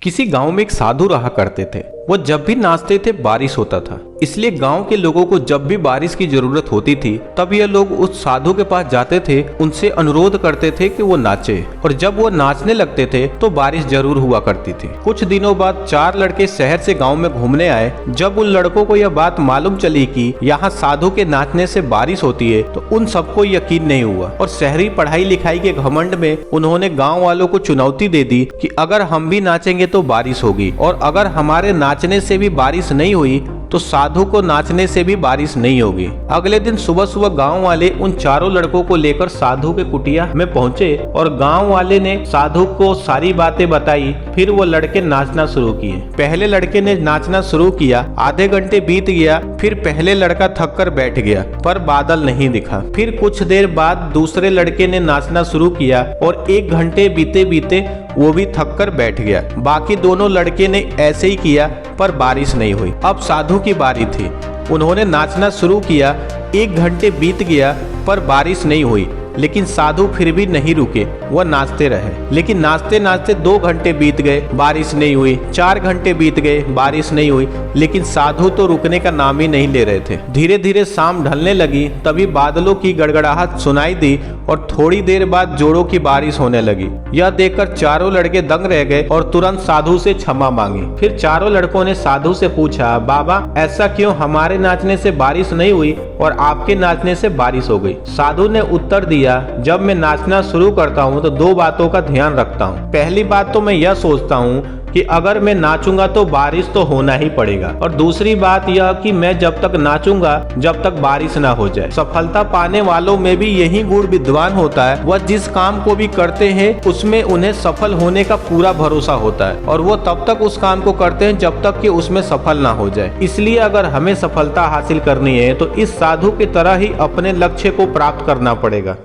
किसी गांव में एक साधु रहा करते थे। वो जब भी नाचते थे बारिश होता था, इसलिए गांव के लोगों को जब भी बारिश की जरूरत होती थी तब ये लोग उस साधु के पास जाते थे, उनसे अनुरोध करते थे कि वो नाचे, और जब वो नाचने लगते थे तो बारिश जरूर हुआ करती थी। कुछ दिनों बाद 4 लड़के शहर से गांव में घूमने आए। जब उन लड़कों को यह बात मालूम चली कि यहाँ साधु के नाचने से बारिश होती है तो उन सबको यकीन नहीं हुआ, और शहरी पढ़ाई लिखाई के घमंड में उन्होंने गाँव वालों को चुनौती दे दी कि अगर हम भी नाचेंगे तो बारिश होगी, और अगर हमारे नाचने से भी बारिश नहीं हुई तो साधु को नाचने से भी बारिश नहीं होगी। अगले दिन सुबह सुबह गांव वाले उन चारों लड़कों को लेकर साधु के कुटिया में पहुंचे, और गांव वाले ने साधु को सारी बातें बताई। फिर वो लड़के नाचना शुरू किए। पहले लड़के ने नाचना शुरू किया, आधे घंटे बीत गया, फिर पहले लड़का थक कर बैठ गया, पर बादल नहीं दिखा। फिर कुछ देर बाद दूसरे लड़के ने नाचना शुरू किया, और 1 घंटे बीते बीते वो भी थक कर बैठ गया। बाकी दोनों लड़के ने ऐसे ही किया, पर बारिश नहीं हुई। अब साधु की बारी थी। उन्होंने नाचना शुरू किया, 1 घंटे बीत गया, पर बारिश नहीं हुई, लेकिन साधु फिर भी नहीं रुके, वह नाचते रहे। लेकिन नाचते नाचते 2 घंटे बीत गए, बारिश नहीं हुई। 4 घंटे बीत गए, बारिश नहीं हुई, लेकिन साधु तो रुकने का नाम ही नहीं ले रहे थे। धीरे धीरे शाम ढलने लगी, तभी बादलों की गड़गड़ाहट सुनाई दी, और थोड़ी देर बाद जोरों की बारिश होने लगी। यह देखकर चारों लड़के दंग रह गए और तुरंत साधु से क्षमा मांगी। फिर चारों लड़कों ने साधु से पूछा, बाबा ऐसा क्यों, हमारे नाचने से बारिश नहीं हुई और आपके नाचने से बारिश हो गई? साधु ने उत्तर दिया, जब मैं नाचना शुरू करता हूँ तो 2 बातों का ध्यान रखता हूँ। पहली बात तो मैं यह सोचता हूँ कि अगर मैं नाचूंगा तो बारिश तो होना ही पड़ेगा, और दूसरी बात यह कि मैं जब तक नाचूंगा जब तक बारिश ना हो जाए। सफलता पाने वालों में भी यही गुण विद्वान होता है, वह जिस काम को भी करते हैं उसमें उन्हें सफल होने का पूरा भरोसा होता है, और वो तब तक उस काम को करते हैं जब तक कि उसमें सफल ना हो जाए। इसलिए अगर हमें सफलता हासिल करनी है तो इस साधु की तरह ही अपने लक्ष्य को प्राप्त करना पड़ेगा।